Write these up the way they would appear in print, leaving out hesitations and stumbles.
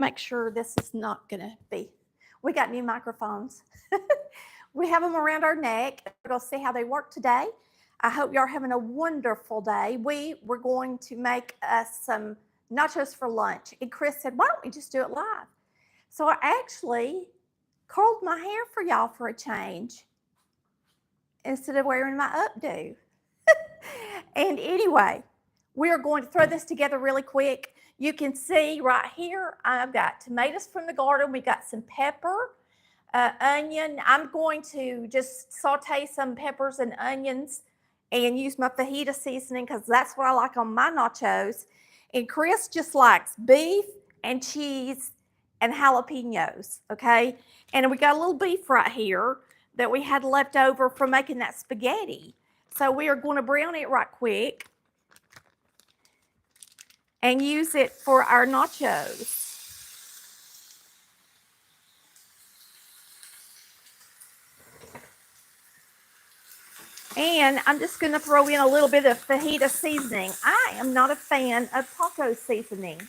make sure this is not going to be. We got new microphones. We have them around our neck. We're going to see how they work today. I hope you're having a wonderful day. We were going to make some nachos for lunch. And Chris said, why don't we just do it live? So I actually curled my hair for y'all for a change instead of wearing my updo. And anyway, we are going to throw this together really quick. You can see right here, I've got tomatoes from the garden. We got some pepper, onion. I'm going to just saute some peppers and onions and use my fajita seasoning because that's what I like on my nachos. And Chris just likes beef and cheese and jalapenos, okay? And we got a little beef right here that we had left over from making that spaghetti. So we are going to brown it right quick and use it for our nachos. And I'm just going to throw in a little bit of fajita seasoning. I am not a fan of taco seasoning.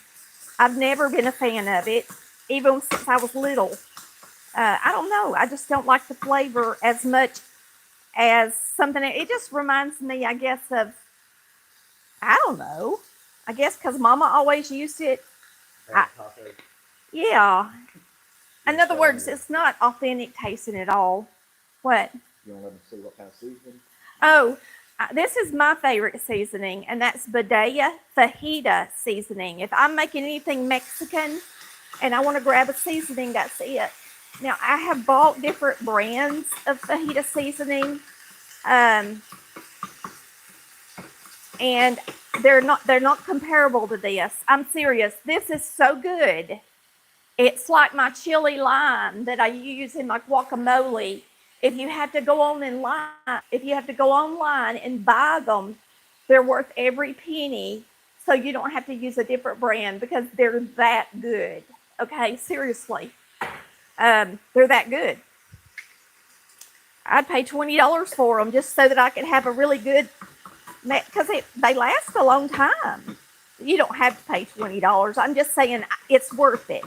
I've never been a fan of it, even since I was little. I don't know. I just don't like the flavor as much as something. It just reminds me, I guess, of, I don't know. I guess because Mama always used it. Yeah. In other words, it's not authentic tasting at all. What? You want to let them see what kind of seasoning? Oh, this is my favorite seasoning, and that's Badea fajita seasoning. If I'm making anything Mexican and I want to grab a seasoning, that's it. Now, I have bought different brands of fajita seasoning, and they're not comparable to this. I'm serious. This is so good. It's like my chili lime that I use in my guacamole. If you have to go online and buy them, they're worth every penny. So you don't have to use a different brand because they're that good. Okay, seriously, they're that good. I'd pay $20 for them just so that I could have a really good, because they last a long time. You don't have to pay $20. I'm just saying it's worth it.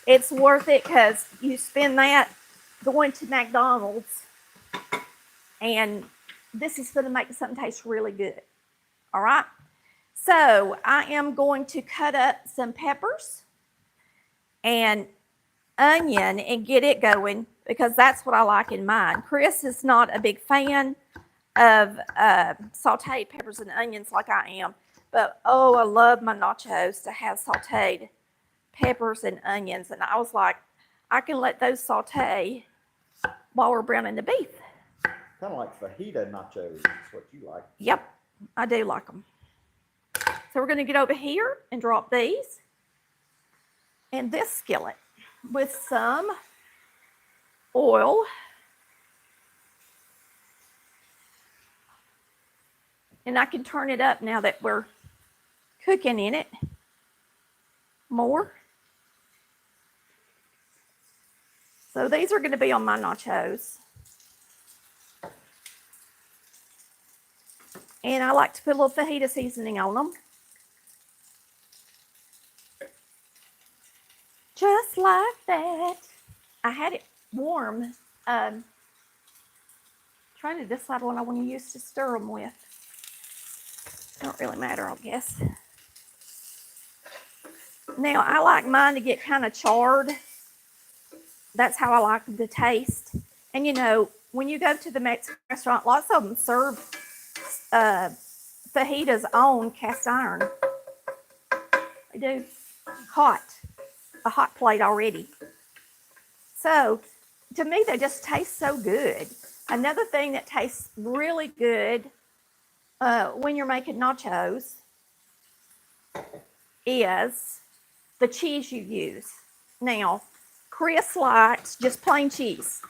It's worth it because you spend that going to McDonald's, and this is going to make something taste really good. All right. So I am going to cut up some peppers and onion and get it going because that's what I like in mine. Chris is not a big fan of sauteed peppers and onions like I am, but oh, I love my nachos to have sauteed peppers and onions. And I was like, I can let those saute while we're browning the beef. Kind of like fajita nachos. That's what you like. Yep, I do like them. So we're going to get over here and drop these in this skillet with some oil. And I can turn it up now that we're cooking in it more. So these are going to be on my nachos. And I like to put a little fajita seasoning on them. Just like that. I had it warm. Trying to decide what I want to use to stir them with. Don't really matter, I guess. Now, I like mine to get kind of charred. That's how I like them to taste. And, you know, when you go to the Mexican restaurant, lots of them serve fajitas on cast iron. They do hot, a hot plate already. So, to me, they just taste so good. Another thing that tastes really good when you're making nachos is the cheese you use. Now, Chris likes just plain cheese.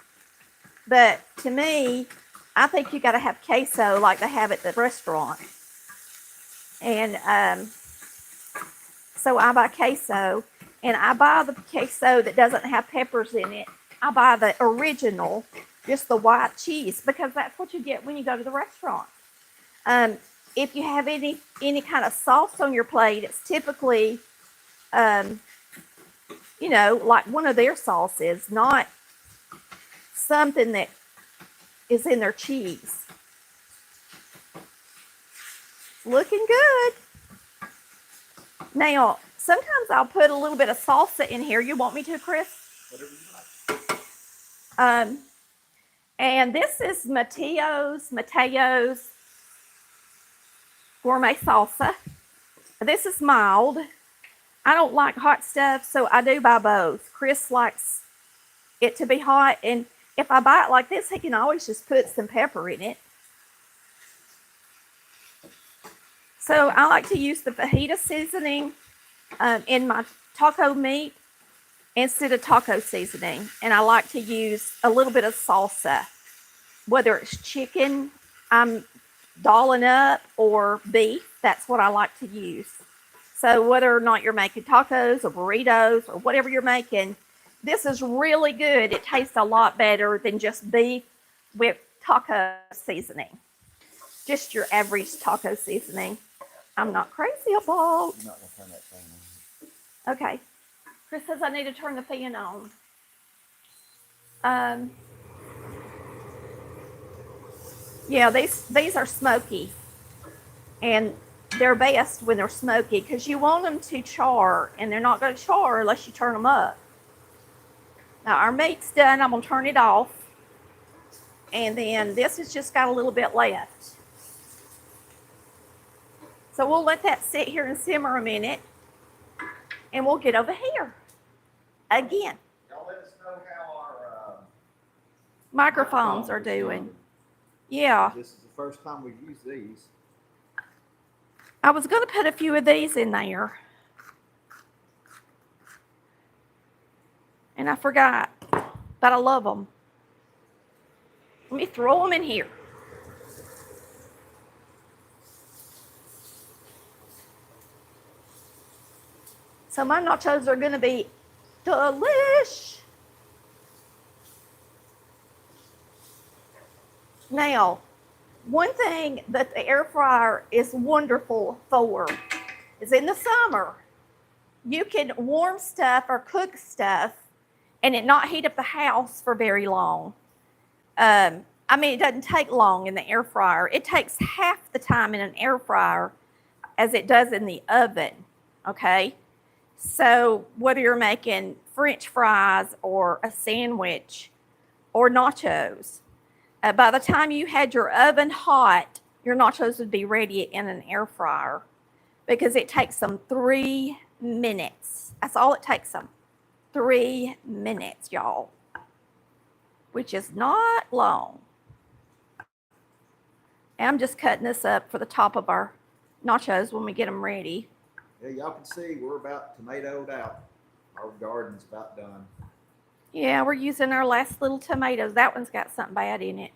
But to me, I think you got to have queso like they have at the restaurant. And so I buy queso. And I buy the queso that doesn't have peppers in it. I buy the original, just the white cheese, because that's what you get when you go to the restaurant. If you have any kind of sauce on your plate, it's typically you know, like one of their sauces, not something that is in their cheese. Looking good. Now, sometimes I'll put a little bit of salsa in here. You want me to, Chris? Whatever you like. And this is Mateo's gourmet salsa. This is mild. I don't like hot stuff, so I do buy both. Chris likes it to be hot, and if I buy it like this, he can always just put some pepper in it. So I like to use the fajita seasoning in my taco meat instead of taco seasoning. And I like to use a little bit of salsa, whether it's chicken I'm dolling up or beef. That's what I like to use. So whether or not you're making tacos or burritos or whatever you're making, this is really good. It tastes a lot better than just beef with taco seasoning. Just your average taco seasoning. I'm not crazy about. You're not going to turn that thing on. Okay. Chris says I need to turn the fan on. Yeah, these are smoky. And they're best when they're smoky because you want them to char, and they're not going to char unless you turn them up. Now our meat's done. I'm going to turn it off. And then this has just got a little bit left. So we'll let that sit here and simmer a minute. And we'll get over here again. Y'all let us know how our Microphones are doing. Yeah. This is the first time we've used these. I was going to put a few of these in there. And I forgot. But I love them. Let me throw them in here. So my nachos are going to be delish. Now, one thing that the air fryer is wonderful for is in the summer, you can warm stuff or cook stuff and it not heat up the house for very long. I mean, it doesn't take long in the air fryer. It takes half the time in an air fryer as it does in the oven, okay? So whether you're making French fries or a sandwich or nachos, by the time you had your oven hot, your nachos would be ready in an air fryer because it takes them 3 minutes. That's all it takes them. 3 minutes, y'all, which is not long. And I'm just cutting this up for the top of our nachos when we get them ready. Yeah, y'all can see we're about tomatoed out. Our garden's about done. Yeah, we're using our last little tomatoes. That one's got something bad in it.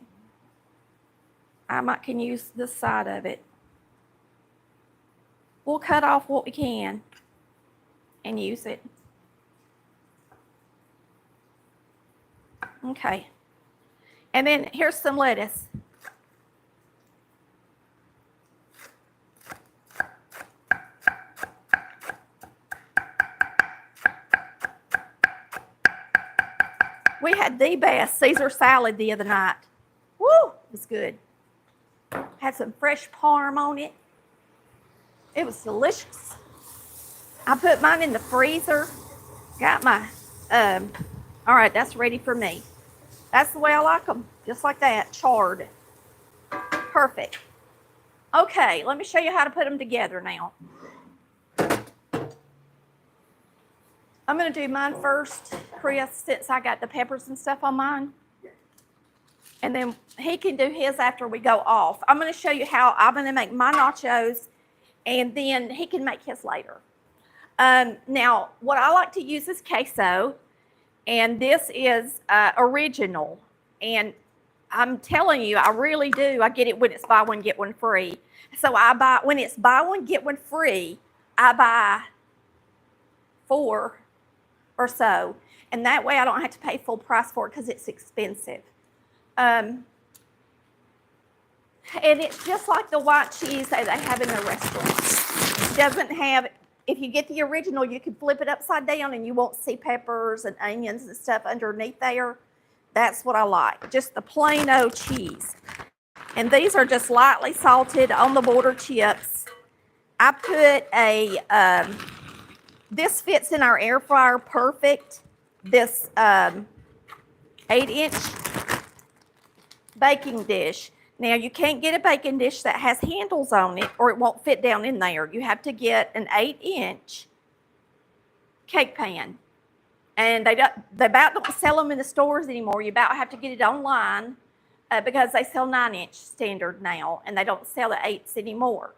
I can use this side of it. We'll cut off what we can and use it. Okay. And then here's some lettuce. We had the best Caesar salad the other night. Woo, it was good. Had some fresh parm on it. It was delicious. I put mine in the freezer. Got my, all right, that's ready for me. That's the way I like them, just like that, charred. Perfect. Okay, let me show you how to put them together now. I'm going to do mine first, Chris, since I got the peppers and stuff on mine. And then he can do his after we go off. I'm going to show you how I'm going to make my nachos, and then he can make his later. Now, what I like to use is queso, and this is original. And I'm telling you, I really do. I get it when it's buy one, get one free. So when it's buy one, get one free, I buy 4 or so. And that way I don't have to pay full price for it because it's expensive. And it's just like the white cheese that they have in the restaurants. It doesn't have if you get the original, you can flip it upside down and you won't see peppers and onions and stuff underneath there. That's what I like, just the plain old cheese. And these are just lightly salted on the border chips. I put this fits in our air fryer perfect. This 8-inch baking dish. Now, you can't get a baking dish that has handles on it or it won't fit down in there. You have to get an 8-inch cake pan. And they about don't sell them in the stores anymore. You about have to get it online because they sell 9-inch standard now, and they don't sell the 8s anymore.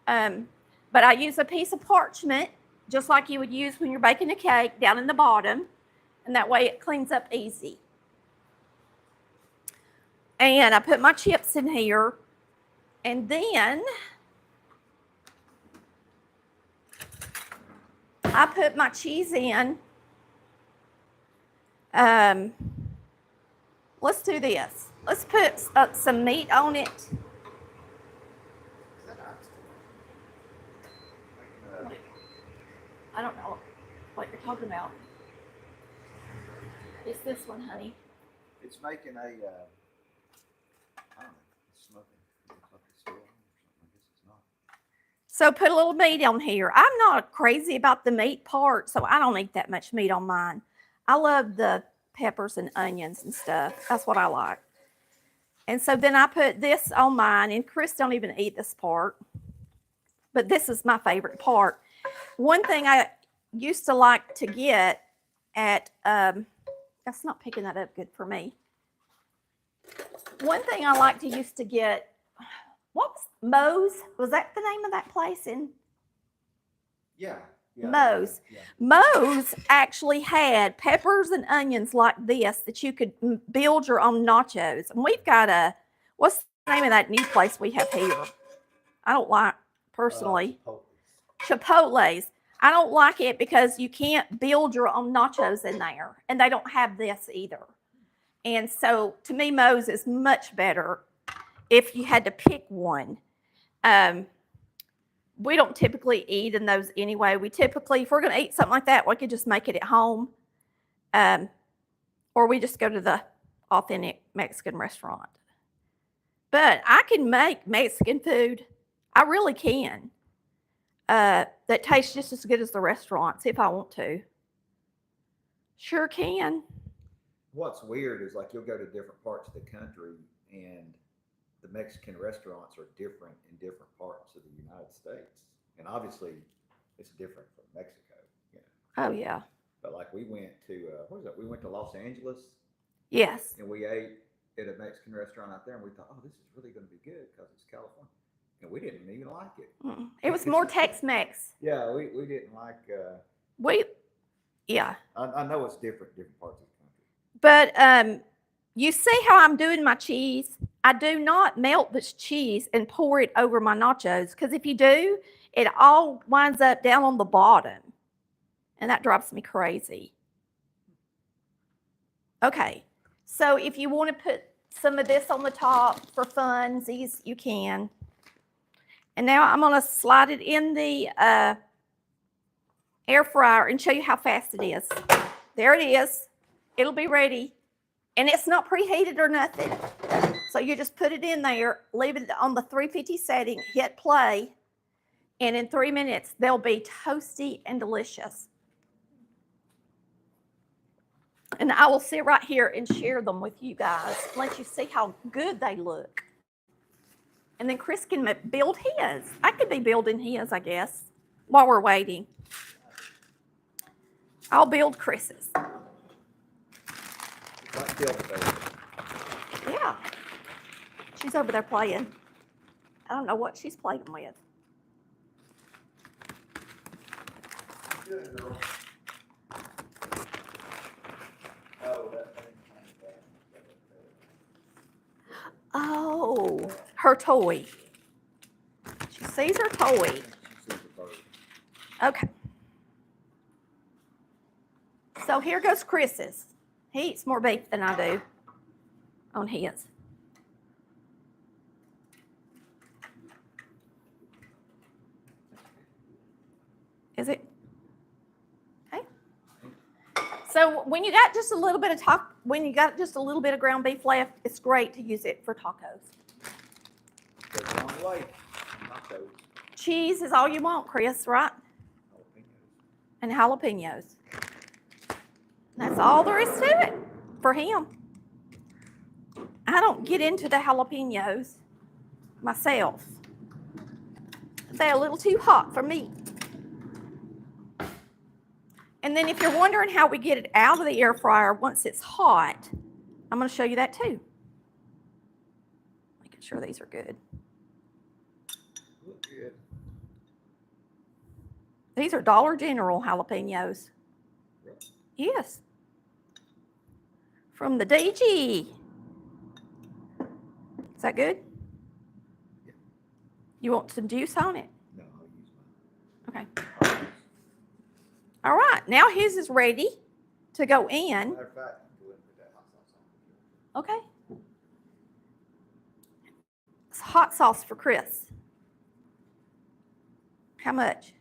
But I use a piece of parchment, just like you would use when you're baking a cake, down in the bottom, and that way it cleans up easy. And I put my chips in here, and then I put my cheese in. Let's do this. Let's put some meat on it. I don't know what you're talking about. It's this one, honey. It's making a, I don't know, it's smoking. It looks like it's still on or something. I guess it's not. So put a little meat on here. I'm not crazy about the meat part, so I don't eat that much meat on mine. I love the peppers and onions and stuff. That's what I like. And so then I put this on mine, and Chris don't even eat this part, but this is my favorite part. One thing I used to like to get at, that's not picking that up good for me. One thing I used to get, what was Moe's? Was that the name of that place in? Yeah. Moe's. Yeah. Moe's actually had peppers and onions like this that you could build your own nachos. And we've got what's the name of that new place we have here? I don't like, personally. Chipotle's. I don't like it because you can't build your own nachos in there. And they don't have this either. And so to me, Moe's is much better if you had to pick one. We don't typically eat in those anyway. We typically, if we're going to eat something like that, we could just make it at home. Or we just go to the authentic Mexican restaurant. But I can make Mexican food. I really can. That tastes just as good as the restaurants if I want to. Sure can. What's weird is like you'll go to different parts of the country and the Mexican restaurants are different in different parts of the United States. And obviously it's different from Mexico, you know. Oh, yeah. But like we went to, what was it? We went to Los Angeles. Yes. And we ate at a Mexican restaurant out there and we thought, oh, this is really going to be good because it's California. And we didn't even like it. It was more Tex-Mex. Yeah, we didn't like, yeah. I know it's different parts of the country. But you see how I'm doing my cheese? I do not melt this cheese and pour it over my nachos because if you do, it all winds up down on the bottom. And that drives me crazy. Okay, so if you want to put some of this on the top for funsies, you can. And now I'm going to slide it in the air fryer and show you how fast it is. There it is. It'll be ready. And it's not preheated or nothing. So you just put it in there, leave it on the 350 setting, hit play, and in 3 minutes, they'll be toasty and delicious. And I will sit right here and share them with you guys, let you see how good they look. And then Chris can build his. I could be building his, I guess, while we're waiting. I'll build Chris's. Yeah. She's over there playing. I don't know what she's playing with. Good girl. Oh, her toy. She sees her toy. Okay. So here goes Chris's. He eats more beef than I do on his. Is it? Okay. So when you got just a little bit of ground beef left, it's great to use it for tacos. Goes a long way. Nachos. Cheese is all you want, Chris, right? Jalapenos. And jalapenos. That's all there is to it for him. I don't get into the jalapenos myself. They're a little too hot for me. And then if you're wondering how we get it out of the air fryer once it's hot, I'm going to show you that too. Making sure these are good. Look good. These are Dollar General jalapenos. Really? Yes. From the DG. Is that good? Yeah. You want some juice on it? No, I'll use mine. Okay. All right. Now his is ready to go in. Matter of fact, go ahead and put that hot sauce on. Okay. It's hot sauce for Chris. How much?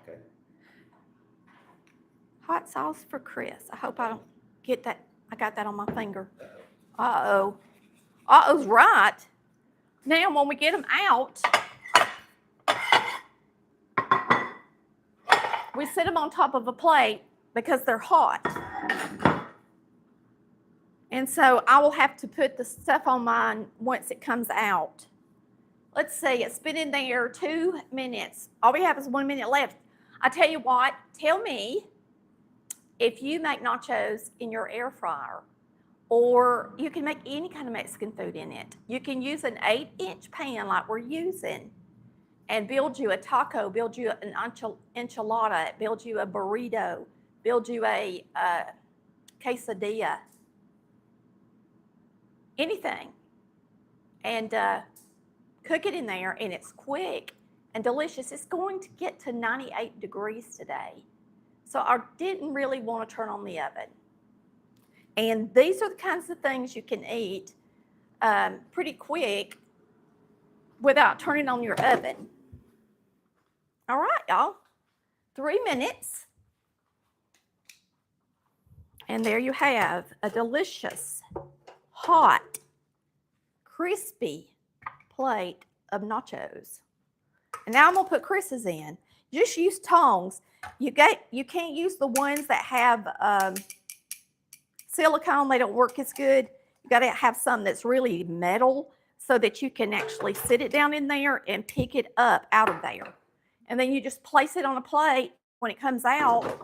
Okay. Hot sauce for Chris. I hope I don't get that. I got that on my finger. Uh-oh. Uh-oh's right. Now when we get them out, we sit them on top of a plate because they're hot. And so I will have to put the stuff on mine once it comes out. Let's see, it's been in there 2 minutes. All we have is 1 minute left. I tell you what, tell me if you make nachos in your air fryer, or you can make any kind of Mexican food in it. You can use an 8-inch pan like we're using and build you a taco, build you an enchilada, build you a burrito, build you a quesadilla, anything. And cook it in there, and it's quick and delicious. It's going to get to 98 degrees today. So I didn't really want to turn on the oven. And these are the kinds of things you can eat pretty quick without turning on your oven. All right, y'all. 3 minutes. And there you have a delicious, hot, crispy plate of nachos. And now I'm going to put Chris's in. Just use tongs. You can't use the ones that have silicone. They don't work as good. You got to have some that's really metal so that you can actually sit it down in there and pick it up out of there. And then you just place it on a plate when it comes out,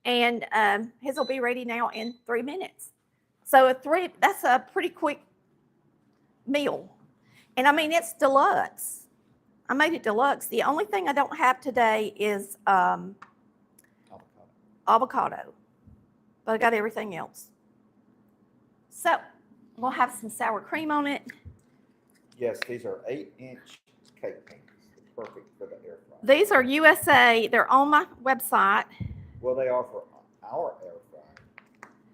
and his will be ready now in 3 minutes. So that's a pretty quick meal. And I mean, it's deluxe. I made it deluxe. The only thing I don't have today is avocado. But I got everything else. So we'll have some sour cream on it. Yes, these are 8-inch cake pans. Perfect for the air fryer. These are USA. They're on my website. Well, they are for our air fryer.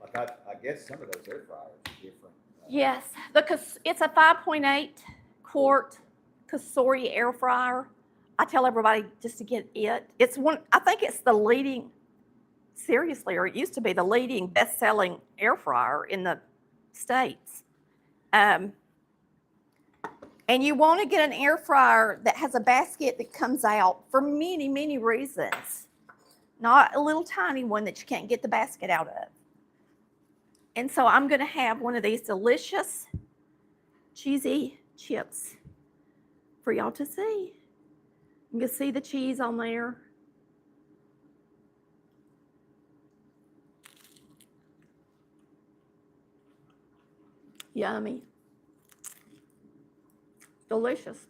Like I guess some of those air fryers are different. Yes, because it's a 5.8 quart Cosori air fryer. I tell everybody just to get it. It's one. I think it's the leading. Seriously, or it used to be the leading best-selling air fryer in the States. And you want to get an air fryer that has a basket that comes out for many, many reasons. Not a little tiny one that you can't get the basket out of. And so I'm going to have one of these delicious cheesy chips for y'all to see. You can see the cheese on there. Yummy. Delicious.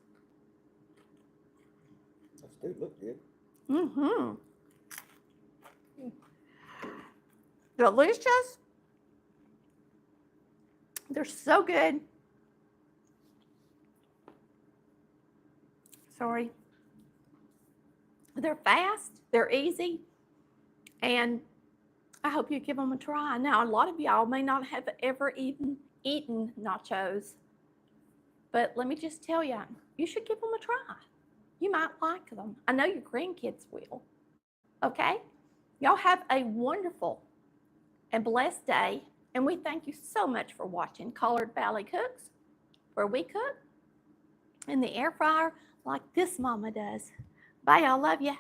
Those do look good. Mm-hmm. Delicious. They're so good. Sorry. They're fast. They're easy. And I hope you give them a try. Now, a lot of y'all may not have ever eaten nachos, but let me just tell you, you should give them a try. You might like them. I know your grandkids will. Okay? Y'all have a wonderful and blessed day, and we thank you so much for watching Collard Valley Cooks, where we cook in the air fryer like this mama does. Bye, y'all. Love ya.